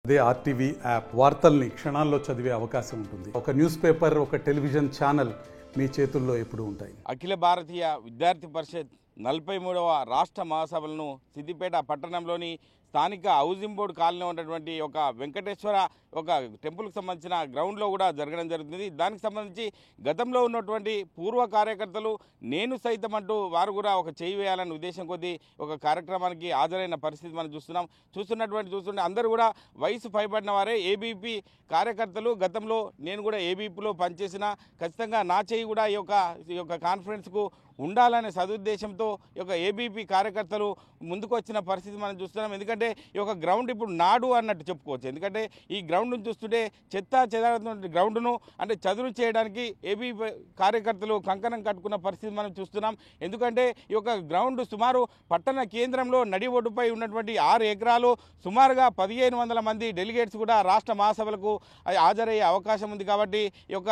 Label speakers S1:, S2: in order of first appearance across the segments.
S1: అదే RTV app వార్తల్ని క్షణాల్లో చదివే అవకాశం ఉంటుంది. ఒక న్యూస్ పేపర్, ఒక టెలివిజన్ ఛానల్ మీ చేతుల్లో ఎప్పుడూ ఉంటాయి.
S2: అఖిల భారతీయ విద్యార్థి పరిషత్ 43వ రాష్ట్ర మహాసభలను సిద్దిపేట పట్టణంలోని స్థానిక హౌసింగ్ బోర్డు కాలనీలో ఉన్నటువంటి ఒక వెంకటేశ్వర ఒక టెంపుల్కి సంబంధించిన గ్రౌండ్లో కూడా జరగడం జరుగుతుంది. దానికి సంబంధించి గతంలో ఉన్నటువంటి పూర్వ కార్యకర్తలు నేను సైతం అంటూ వారు కూడా ఒక చేయి వేయాలనే ఉద్దేశం కొద్దీ ఒక కార్యక్రమానికి హాజరైన పరిస్థితి మనం చూస్తుంటే అందరూ కూడా వయసు పైబడిన వారే ఏబీపీ కార్యకర్తలు. గతంలో నేను కూడా ఏబీపీలో పనిచేసిన ఖచ్చితంగా నా చేయి కూడా ఈ యొక్క కాన్ఫరెన్స్కు ఉండాలనే సదుద్దేశంతో ఈ యొక్క ఏబీపీ కార్యకర్తలు ముందుకు వచ్చిన పరిస్థితి మనం చూస్తున్నాం. ఎందుకంటే ఈ యొక్క గ్రౌండ్ ఇప్పుడు నాడు అన్నట్టు చెప్పుకోవచ్చు. ఎందుకంటే ఈ గ్రౌండ్ను చూస్తుంటే చెత్త చెదారటువంటి గ్రౌండ్ను అంటే చదును చేయడానికి ఏబీపీ కార్యకర్తలు కంకణం కట్టుకున్న పరిస్థితి మనం చూస్తున్నాం. ఎందుకంటే ఈ యొక్క గ్రౌండ్ సుమారు పట్టణ కేంద్రంలో నడి ఒడ్డుపై ఉన్నటువంటి 6 ఎకరాలు సుమారుగా 1500 మంది డెలిగేట్స్ కూడా రాష్ట్ర మహాసభలకు హాజరయ్యే అవకాశం ఉంది. కాబట్టి ఈ యొక్క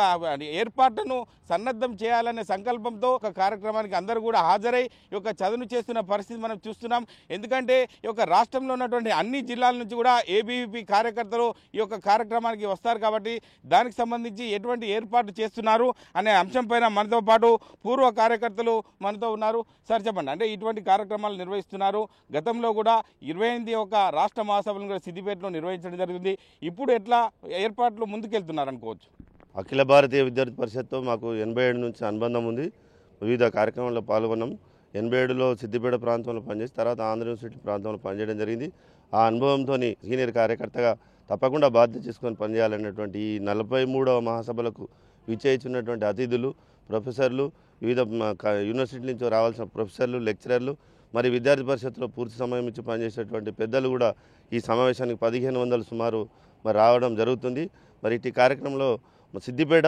S2: ఏర్పాట్లను సన్నద్ధం చేయాలనే సంకల్పంతో ఒక కార్యక్రమానికి అందరూ కూడా హాజరై ఈ యొక్క చదును చేస్తున్న పరిస్థితి మనం చూస్తున్నాం. ఎందుకంటే ఈ యొక్క రాష్ట్రంలో ఉన్నటువంటి అన్ని జిల్లాల నుంచి కూడా ఏబీవీపీ కార్యకర్తలు ఈ యొక్క కార్యక్రమానికి వస్తారు. కాబట్టి దానికి సంబంధించి ఎటువంటి ఏర్పాటు చేస్తున్నారు అనే అంశం పైన మనతో పాటు పూర్వ కార్యకర్తలు మనతో ఉన్నారు. సార్ చెప్పండి, అంటే ఇటువంటి కార్యక్రమాలు నిర్వహిస్తున్నారు. గతంలో కూడా 28వ రాష్ట్ర మహాసభలను కూడా సిద్దిపేటలో నిర్వహించడం జరిగింది. ఇప్పుడు ఎట్లా ఏర్పాట్లు ముందుకెళ్తున్నారు అనుకోవచ్చు?
S3: అఖిల భారతీయ విద్యార్థి పరిషత్తో మాకు 87 నుంచి అనుబంధం ఉంది. వివిధ కార్యక్రమాల్లో పాల్గొన్నాం. 87లో సిద్దిపేట ప్రాంతంలో పనిచేసి తర్వాత ఆంధ్ర యూనివర్సిటీ ప్రాంతంలో పనిచేయడం జరిగింది. ఆ అనుభవంతో సీనియర్ కార్యకర్తగా తప్పకుండా బాధ్యత చేసుకొని పనిచేయాలనేటువంటి ఈ 43వ మహాసభలకు విచ్చేయించున్నటువంటి అతిథులు, ప్రొఫెసర్లు, వివిధ యూనివర్సిటీ నుంచి రావాల్సిన ప్రొఫెసర్లు, లెక్చరర్లు, మరి విద్యార్థి పరిషత్తులో పూర్తి సమయం ఇచ్చి పనిచేసేటువంటి పెద్దలు కూడా ఈ సమావేశానికి 1500 సుమారు మరి రావడం జరుగుతుంది. మరి ఇటు కార్యక్రమంలో సిద్దిపేట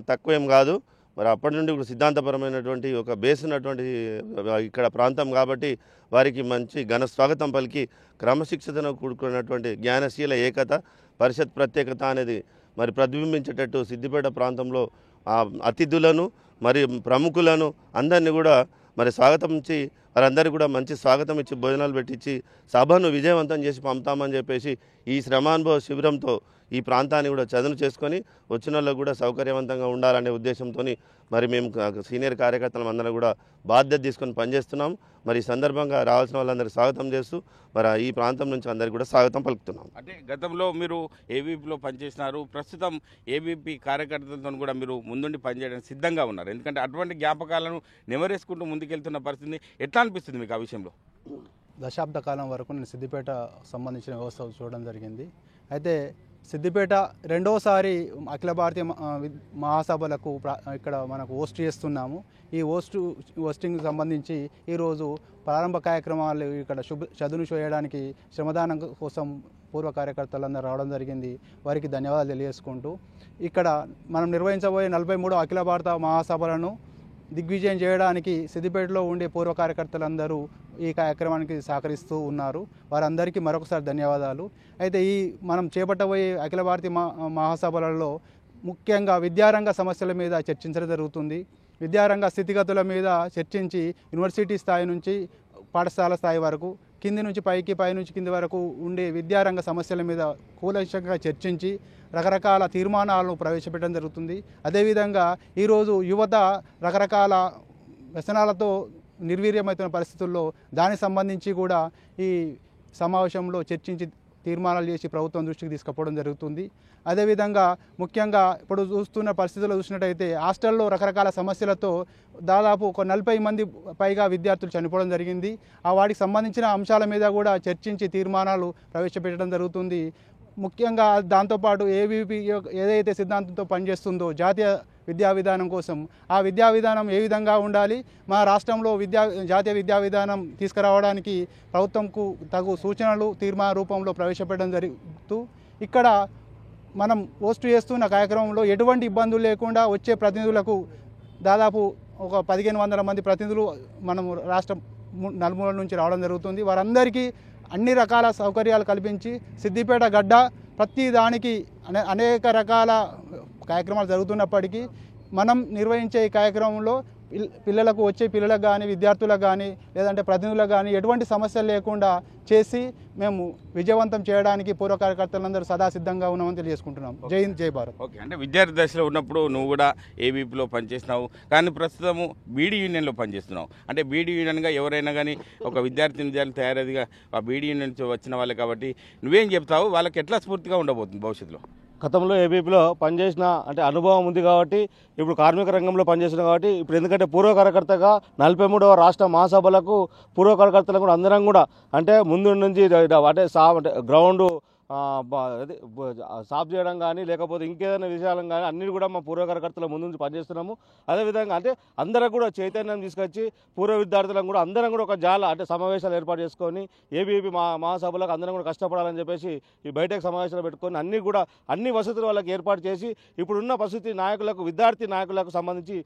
S3: తక్కువేం కాదు. మరి అప్పటి నుండి ఇప్పుడు సిద్ధాంతపరమైనటువంటి ఒక బేస్ ఉన్నటువంటి ఇక్కడ ప్రాంతం కాబట్టి వారికి మంచి ఘన స్వాగతం పలికి క్రమశిక్షతను కూడుకున్నటువంటి జ్ఞానశీల ఏకత, పరిషత్ ప్రత్యేకత అనేది మరి ప్రతిబింబించేటట్టు సిద్దిపేట ప్రాంతంలో అతిథులను మరి ప్రముఖులను అందరినీ కూడా మరి స్వాగతం ఇచ్చి వారందరికీ కూడా మంచి స్వాగతం ఇచ్చి భోజనాలు పెట్టించి సభను విజయవంతం చేసి పంపుతామని చెప్పేసి ఈ శ్రమానుభవ శిబిరంతో ఈ ప్రాంతాన్ని కూడా చదును చేసుకొని వచ్చిన వాళ్ళకు కూడా సౌకర్యవంతంగా ఉండాలనే ఉద్దేశంతో మరి మేము సీనియర్ కార్యకర్తలు అందరం కూడా బాధ్యత తీసుకొని పనిచేస్తున్నాం. మరి ఈ సందర్భంగా రావాల్సిన వాళ్ళందరికీ స్వాగతం చేస్తూ మరి ఈ ప్రాంతం నుంచి అందరికీ కూడా స్వాగతం పలుకుతున్నాం.
S2: అంటే గతంలో మీరు ఏబీపీలో పనిచేసినారు, ప్రస్తుతం ఏబీపీ కార్యకర్తలతో కూడా మీరు ముందుండి పనిచేయడానికి సిద్ధంగా ఉన్నారు. ఎందుకంటే అటువంటి జ్ఞాపకాలను నెమరేసుకుంటూ ముందుకెళ్తున్న పరిస్థితి ఎట్లా అనిపిస్తుంది మీకు ఆ విషయంలో?
S4: దశాబ్ద కాలం వరకు నేను సిద్దిపేట సంబంధించిన వ్యవస్థ చూడడం జరిగింది. అయితే సిద్దిపేట రెండోసారి అఖిల భారతీయ మహాసభలకు ఇక్కడ మనకు హోస్ట్ చేస్తున్నాము. ఈ హోస్టింగ్కి సంబంధించి ఈరోజు ప్రారంభ కార్యక్రమాలు ఇక్కడ చదును చేయడానికి శ్రమదానం కోసం పూర్వ కార్యకర్తలందరూ రావడం జరిగింది. వారికి ధన్యవాదాలు తెలియజేసుకుంటూ ఇక్కడ మనం నిర్వహించబోయే 43వ అఖిల భారత మహాసభలను దిగ్విజయం చేయడానికి సిద్దిపేటలో ఉండే పూర్వ కార్యకర్తలందరూ ఈ కార్యక్రమానికి సహకరిస్తూ ఉన్నారు. వారందరికీ మరొకసారి ధన్యవాదాలు. అయితే ఈ మనం చేపట్టబోయే అఖిల భారతీయ మహాసభలలో ముఖ్యంగా విద్యారంగ సమస్యల మీద చర్చించడం జరుగుతుంది. విద్యారంగ స్థితిగతుల మీద చర్చించి యూనివర్సిటీ స్థాయి నుంచి పాఠశాల స్థాయి వరకు, కింది నుంచి పైకి, పై నుంచి కింది వరకు ఉండే విద్యారంగ సమస్యల మీద కూలంకషంగా చర్చించి రకరకాల తీర్మానాలను ప్రవేశపెట్టడం జరుగుతుంది. అదేవిధంగా ఈరోజు యువత రకరకాల వ్యసనాలతో నిర్వీర్యమవుతున్న పరిస్థితుల్లో దానికి సంబంధించి కూడా ఈ సమావేశంలో చర్చించి తీర్మానాలు చేసి ప్రభుత్వం దృష్టికి తీసుకుపోవడం జరుగుతుంది. అదేవిధంగా ముఖ్యంగా ఇప్పుడు చూస్తున్న పరిస్థితుల్లో చూసినట్టయితే హాస్టల్లో రకరకాల సమస్యలతో దాదాపు ఒక 40 మంది పైగా విద్యార్థులు చనిపోవడం జరిగింది. వాటికి సంబంధించిన అంశాల మీద కూడా చర్చించి తీర్మానాలు ప్రవేశపెట్టడం జరుగుతుంది. ముఖ్యంగా దాంతోపాటు ఏబీవీపీ ఏదైతే సిద్ధాంతంతో పనిచేస్తుందో జాతీయ విద్యా విధానం కోసం, ఆ విద్యా విధానం ఏ విధంగా ఉండాలి, మా రాష్ట్రంలో జాతీయ విద్యా విధానం తీసుకురావడానికి ప్రభుత్వంకు తగు సూచనలు తీర్మాన రూపంలో ప్రవేశపెట్టడం జరుగుతూ ఇక్కడ మనం హోస్ట్ చేస్తున్న కార్యక్రమంలో ఎటువంటి ఇబ్బందులు లేకుండా వచ్చే ప్రతినిధులకు దాదాపు ఒక 1500 మంది ప్రతినిధులు మనం రాష్ట్రం నలుమూలల నుంచి రావడం జరుగుతుంది. వారందరికీ అన్ని రకాల సౌకర్యాలు కల్పించి సిద్దిపేట గడ్డ ప్రతి దానికి అనేక రకాల కార్యక్రమాలు జరుగుతున్నప్పటికీ మనం నిర్వహించే ఈ కార్యక్రమంలో పిల్లలకు వచ్చే పిల్లలకు కానీ విద్యార్థులకు కానీ లేదంటే ప్రతినిధులకు కానీ ఎటువంటి సమస్యలు లేకుండా చేసి మేము విజయవంతం చేయడానికి పూర్వ కార్యకర్తలందరూ సదా సిద్ధంగా ఉన్నామని తెలియజేసుకుంటున్నాం. జై హింద్, జై భారత్.
S2: ఓకే, అంటే విద్యార్థి దశలో ఉన్నప్పుడు నువ్వు కూడా ఏబీపీలో పనిచేసినావు, కానీ ప్రస్తుతము బీడీ యూనియన్లో పనిచేస్తున్నావు. అంటే బీడీ యూనియన్గా ఎవరైనా కానీ ఒక విద్యార్థి తయారదిగా ఆ బీడీ యూనియన్ నుంచి వచ్చిన వాళ్ళే కాబట్టి నువ్వేం చెప్తావు, వాళ్ళకి ఎట్లా స్ఫూర్తిగా ఉండబోతుంది భవిష్యత్తులో?
S5: గతంలో ఏబీపీలో పనిచేసిన అంటే అనుభవం ఉంది కాబట్టి ఇప్పుడు కార్మిక రంగంలో పనిచేస్తున్నాం కాబట్టి ఇప్పుడు ఎందుకంటే పూర్వ కార్యకర్తగా 43వ రాష్ట్ర మహాసభలకు పూర్వ కార్యకర్తలకు కూడా అందరం కూడా అంటే ముందు నుంచి అంటే గ్రౌండ్ సాఫ్ చేయడం కానీ లేకపోతే ఇంకేదైనా విషయాలను కానీ అన్నిటి కూడా మా పూర్వ కార్యకర్తల ముందు నుంచి పనిచేస్తున్నాము. అదేవిధంగా అంటే అందరూ కూడా చైతన్యం తీసుకొచ్చి పూర్వ విద్యార్థులను కూడా అందరం కూడా ఒక అంటే సమావేశాలు ఏర్పాటు చేసుకొని ఏబీవీపీ మహాసభలకు అందరం కూడా కష్టపడాలని చెప్పేసి ఈ బయటకు సమావేశాలు పెట్టుకొని అన్ని వసతులు వాళ్ళకి ఏర్పాటు చేసి ఇప్పుడున్న పరిస్థితి విద్యార్థి నాయకులకు సంబంధించి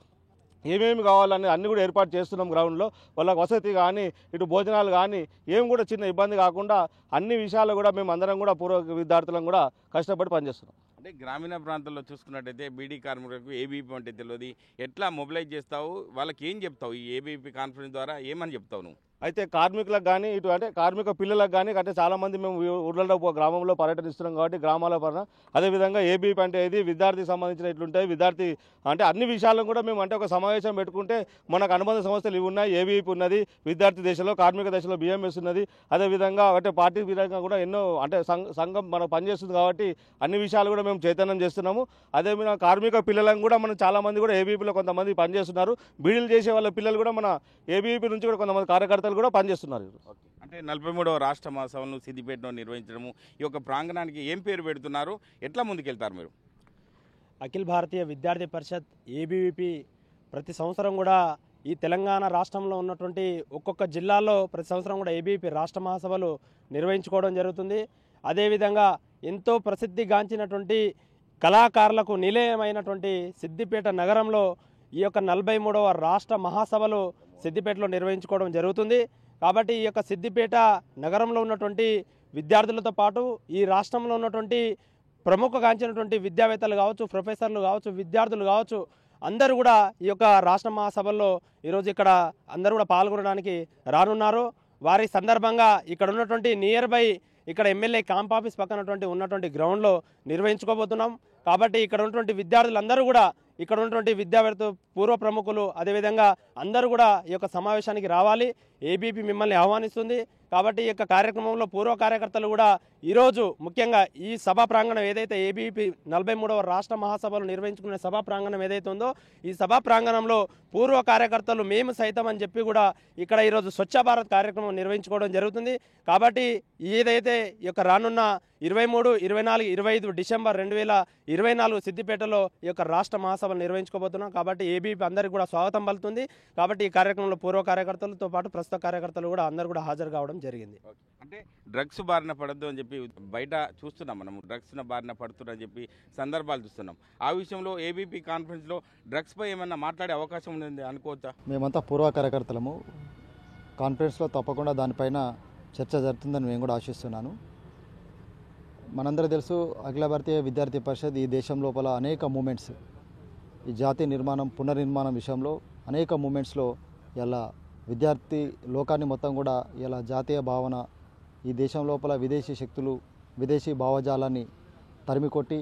S5: ఏమేమి కావాలని అన్నీ కూడా ఏర్పాటు చేస్తున్నాం. గ్రౌండ్లో వాళ్ళకి వసతి కానీ ఇటు భోజనాలు కానీ ఏం కూడా చిన్న ఇబ్బంది కాకుండా అన్ని విషయాలు కూడా మేము అందరం కూడా పూర్వ విద్యార్థులను కూడా కష్టపడి పనిచేస్తున్నాం.
S2: అంటే గ్రామీణ ప్రాంతాల్లో చూసుకున్నట్టయితే బీడీ కార్మికులకు ఏబీపీ అంటే తెలియదు, ఎట్లా మొబిలైజ్ చేస్తావు, వాళ్ళకి ఏం చెప్తావు? ఈ ఏబీపీ కాన్ఫరెన్స్ ద్వారా ఏమని చెప్తావు నువ్వు?
S5: అయితే కార్మికులకు కానీ ఇటు అంటే కార్మిక పిల్లలకు కానీ అంటే చాలామంది మేము ఊళ్ళలో గ్రామంలో పర్యటనిస్తున్నాం కాబట్టి గ్రామాల పైన అదేవిధంగా ఏబీపీ అంటే ఇది విద్యార్థికి సంబంధించిన ఇట్లుంటాయి విద్యార్థి అంటే అన్ని విషయాలను కూడా మేము అంటే ఒక సమావేశం పెట్టుకుంటే మనకు అనుబంధ సంస్థలు ఇవి ఉన్నాయి. ఏబీపీ ఉన్నది, విద్యార్థి దశలో కార్మిక దశలో బిఎంఎస్ ఉన్నది, అదేవిధంగా అంటే పార్టీ విధంగా కూడా ఎన్నో అంటే సంఘం మనం పనిచేస్తుంది కాబట్టి అన్ని విషయాలు కూడా మేము చైతన్యం చేస్తున్నాము. అదేవిధంగా కార్మిక పిల్లలను కూడా మనం చాలామంది కూడా ఏబీపీలో కొంతమంది పనిచేస్తున్నారు. బీడీలు చేసే వాళ్ళ పిల్లలు కూడా మన ఏబీపీ నుంచి కూడా కొంతమంది కార్యకర్తలు కూడా పనిచేస్తున్నారు.
S2: అంటే 43వ రాష్ట్ర మహాసభలను సిద్దిపేటలో నిర్వహించడము, ఈ యొక్క ప్రాంగణానికి ఏం పేరు పెడుతున్నారు, ఎట్లా ముందుకెళ్తారు మీరు?
S6: అఖిల భారతీయ విద్యార్థి పరిషత్ ఏబీవీపీ ప్రతి సంవత్సరం కూడా ఈ తెలంగాణ రాష్ట్రంలో ఉన్నటువంటి ఒక్కొక్క జిల్లాలో ప్రతి సంవత్సరం కూడా ఏబీవీపీ రాష్ట్ర మహాసభలు నిర్వహించుకోవడం జరుగుతుంది. అదేవిధంగా ఎంతో ప్రసిద్ధిగాంచినటువంటి కళాకారులకు నిలయమైనటువంటి సిద్దిపేట నగరంలో ఈ యొక్క 43వ రాష్ట్ర మహాసభలు సిద్దిపేటలో నిర్వహించుకోవడం జరుగుతుంది. కాబట్టి ఈ యొక్క సిద్దిపేట నగరంలో ఉన్నటువంటి విద్యార్థులతో పాటు ఈ రాష్ట్రంలో ఉన్నటువంటి ప్రముఖగాంచినటువంటి విద్యావేత్తలు కావచ్చు, ప్రొఫెసర్లు కావచ్చు, విద్యార్థులు కావచ్చు, అందరూ కూడా ఈ యొక్క రాష్ట్ర మహాసభల్లో ఈరోజు ఇక్కడ అందరూ కూడా పాల్గొనడానికి రానున్నారు. వారి సందర్భంగా ఇక్కడ ఉన్నటువంటి నియర్ బై ఇక్కడ ఎమ్మెల్యే క్యాంప్ ఆఫీస్ పక్కన ఉన్నటువంటి గ్రౌండ్లో నిర్వహించుకోబోతున్నాం. కాబట్టి ఇక్కడ ఉన్నటువంటి విద్యార్థులందరూ కూడా ఇక్కడ ఉన్నటువంటి విద్యావేత్తలు పూర్వ ప్రముఖులు అదేవిధంగా అందరూ కూడా ఈ యొక్క సమావేశానికి రావాలి. ఏబీపీ మిమ్మల్ని ఆహ్వానిస్తుంది. కాబట్టి ఈ యొక్క కార్యక్రమంలో పూర్వ కార్యకర్తలు కూడా ఈరోజు ముఖ్యంగా ఈ సభా ప్రాంగణం ఏదైతే ఏబీపీ 43వ రాష్ట్ర మహాసభలు నిర్వహించుకునే సభా ప్రాంగణం ఏదైతే ఉందో ఈ సభా ప్రాంగణంలో పూర్వ కార్యకర్తలు మేము సైతం అని చెప్పి కూడా ఇక్కడ ఈరోజు స్వచ్ఛ భారత్ కార్యక్రమం నిర్వహించుకోవడం జరుగుతుంది. కాబట్టి ఏదైతే ఈ యొక్క రానున్న 23, 24, 25 డిసెంబర్ 2024 సిద్దిపేటలో ఈ యొక్క రాష్ట్ర మహాసభలు నిర్వహించుకోబోతున్నాం. కాబట్టి ఏబీపీ అందరికీ కూడా స్వాగతం పలుకుతుంది. కాబట్టి ఈ కార్యక్రమంలో పూర్వ కార్యకర్తలతో పాటు ప్రస్తుత కార్యకర్తలు కూడా అందరూ కూడా హాజరు కావడం జరిగింది.
S2: అంటే డ్రగ్స్ బారిన పడద్దు అని చెప్పి బయట చూస్తున్నాం, మనం డ్రగ్స్ బారిన పడుతున్నారని చెప్పి సందర్భాలు చూస్తున్నాం. ఆ విషయంలో ఏబీపీ కాన్ఫరెన్స్లో డ్రగ్స్ పై ఏమన్నా మాట్లాడే అవకాశం ఉంది అనుకోవచ్చా?
S7: మేమంతా పూర్వ కార్యకర్తలము. కాన్ఫరెన్స్లో తప్పకుండా దానిపైన చర్చ జరుగుతుందని మేము కూడా ఆశిస్తున్నాను. మనందరూ తెలుసు, అఖిల భారతీయ విద్యార్థి పరిషత్ ఈ దేశం లోపల అనేక మూమెంట్స్, ఈ జాతీయ నిర్మాణం పునర్నిర్మాణం విషయంలో అనేక మూమెంట్స్లో ఇలా విద్యార్థి లోకాన్ని మొత్తం కూడా ఇలా జాతీయ భావన, ఈ దేశం లోపల విదేశీ శక్తులు విదేశీ భావజాలాన్ని తరిమికొట్టి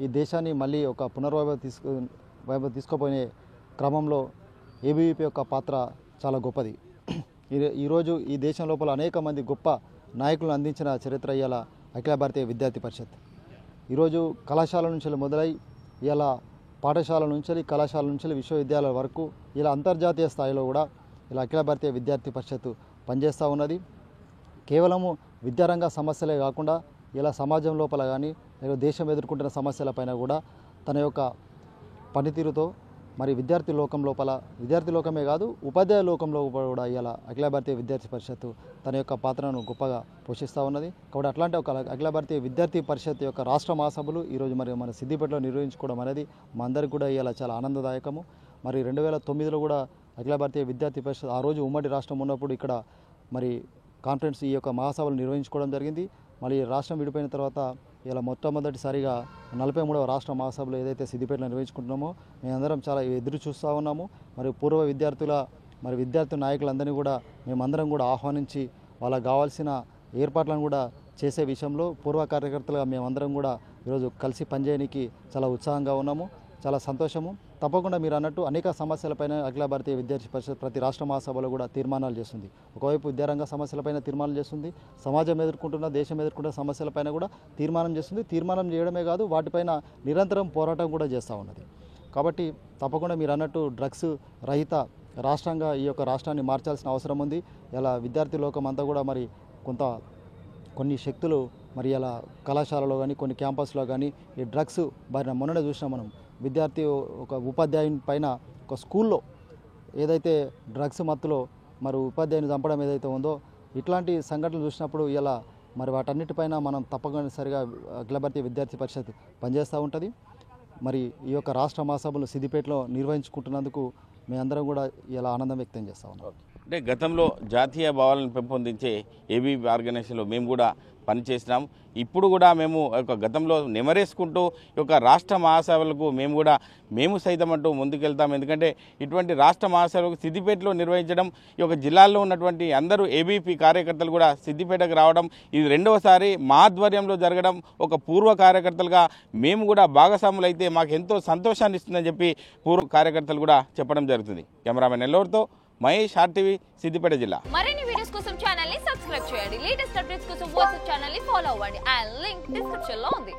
S7: ఈ దేశాన్ని మళ్ళీ ఒక పునర్వైభవం తీసుకుపోయే క్రమంలో ఏబీవీపీ యొక్క పాత్ర చాలా గొప్పది. ఈరోజు ఈ దేశం లోపల అనేక మంది గొప్ప నాయకులను అందించిన చరిత్ర ఇవాళ అఖిల భారతీయ విద్యార్థి పరిషత్. ఈరోజు కళాశాల నుంచి మొదలై ఇలా పాఠశాల నుంచి కళాశాల నుంచి విశ్వవిద్యాలయాల వరకు ఇలా అంతర్జాతీయ స్థాయిలో కూడా ఇలా అఖిల భారతీయ విద్యార్థి పరిషత్ పనిచేస్తూ ఉన్నది. కేవలము విద్యారంగ సమస్యలే కాకుండా ఇలా సమాజం లోపల కానీ లేదా దేశం ఎదుర్కొంటున్న సమస్యలపైన కూడా తన యొక్క పనితీరుతో మరి విద్యార్థి లోకం లోపల విద్యార్థి లోకమే కాదు ఉపాధ్యాయ లోకంలో కూడా ఇలా అఖిల భారతీయ విద్యార్థి పరిషత్ తన యొక్క పాత్రను గొప్పగా పోషిస్తూ ఉన్నది. కాబట్టి అట్లాంటి ఒక అఖిల భారతీయ విద్యార్థి పరిషత్ యొక్క రాష్ట్ర మహాసభలు ఈరోజు మరి మన సిద్దిపేటలో నిర్వహించుకోవడం అనేది మా అందరికీ కూడా ఇలా చాలా ఆనందదాయకము. మరి 2009లో కూడా అఖిల భారతీయ విద్యార్థి పరిషత్ ఆ రోజు ఉమ్మడి రాష్ట్రం ఉన్నప్పుడు ఇక్కడ మరి కాన్ఫరెన్స్ ఈ యొక్క మహాసభలు నిర్వహించుకోవడం జరిగింది. మళ్ళీ రాష్ట్రం విడిపోయిన తర్వాత ఇలా మొట్టమొదటిసారిగా 43వ రాష్ట్ర మహాసభలు ఏదైతే సిద్దిపేటలో నిర్వహించుకుంటున్నామో మేమందరం చాలా ఎదురు చూస్తూ ఉన్నాము. మరి పూర్వ విద్యార్థి నాయకులందరినీ కూడా మేమందరం కూడా ఆహ్వానించి వాళ్ళకి కావాల్సిన ఏర్పాట్లను కూడా చేసే విషయంలో పూర్వ కార్యకర్తలుగా మేమందరం కూడా ఈరోజు కలిసి పనిచేయడానికి చాలా ఉత్సాహంగా ఉన్నాము. చాలా సంతోషము. తప్పకుండా మీరు అన్నట్టు అనేక సమస్యలపైన అఖిల భారతీయ విద్యార్థి పరిషత్ ప్రతి రాష్ట్ర మహాసభలో కూడా తీర్మానాలు చేస్తుంది. ఒకవైపు విద్యారంగ సమస్యలపైన తీర్మానాలు చేస్తుంది, సమాజం ఎదుర్కొంటున్న దేశం ఎదుర్కొంటున్న సమస్యలపైన కూడా తీర్మానం చేస్తుంది. తీర్మానం చేయడమే కాదు వాటిపైన నిరంతరం పోరాటం కూడా చేస్తూ ఉన్నది. కాబట్టి తప్పకుండా మీరు అన్నట్టు డ్రగ్స్ రహిత రాష్ట్రంగా ఈ యొక్క రాష్ట్రాన్ని మార్చాల్సిన అవసరం ఉంది. ఇలా విద్యార్థి లోకం అంతా కూడా మరి కొన్ని శక్తులు మరి ఇలా కళాశాలలో కానీ కొన్ని క్యాంపస్లో కానీ ఈ డ్రగ్స్ బారిన మొన్ననే చూసినాం మనం. విద్యార్థి ఒక ఉపాధ్యాయుని పైన ఒక స్కూల్లో ఏదైతే డ్రగ్స్ మత్తులో మరి ఉపాధ్యాయుని చంపడం ఏదైతే ఉందో ఇట్లాంటి సంఘటనలు చూసినప్పుడు ఇలా మరి వాటన్నిటిపైన మనం తప్పనిసరిగా అఖిల భారతీయ విద్యార్థి పరిషత్ పనిచేస్తూ ఉంటుంది. మరి ఈ యొక్క రాష్ట్ర మహాసభలు సిద్దిపేటలో నిర్వహించుకుంటున్నందుకు మేమందరం కూడా ఇలా ఆనందం వ్యక్తం చేస్తూ ఉన్నాం.
S2: అంటే గతంలో జాతీయ భావాలను పెంపొందించే ఏబీవీపీ ఆర్గనైజేషన్లో మేము కూడా పనిచేసినాం. ఇప్పుడు కూడా మేము ఒక గతంలో నెమరేసుకుంటూ ఈ యొక్క రాష్ట్ర మహాసభలకు మేము సైతం అంటూ ముందుకెళ్తాం. ఎందుకంటే ఇటువంటి రాష్ట్ర మహాసభలకు సిద్దిపేటలో నిర్వహించడం, ఈ యొక్క జిల్లాల్లో ఉన్నటువంటి అందరూ ఏబీవీపీ కార్యకర్తలు కూడా సిద్దిపేటకు రావడం, ఇది రెండవసారి మా ఆధ్వర్యంలో జరగడం. ఒక పూర్వ కార్యకర్తలుగా మేము కూడా భాగస్వాములు అయితే మాకు ఎంతో సంతోషాన్ని ఇస్తుందని చెప్పి పూర్వ కార్యకర్తలు కూడా చెప్పడం జరుగుతుంది. కెమెరామెన్ నెల్లూరుతో మహేష్, ఆర్టీవీ, సిద్దిపేట జిల్లా.
S8: మరిన్ని వీడియోస్ కోసం ఛానల్ ని సబ్స్క్రైబ్ చేయండి. లేటెస్ట్ అప్డేట్స్ కోసం వాట్సాప్ ఛానల్ ని ఫాలో అవ్వండి. ఆ లింక్ డిస్క్రిప్షన్ లో ఉంది.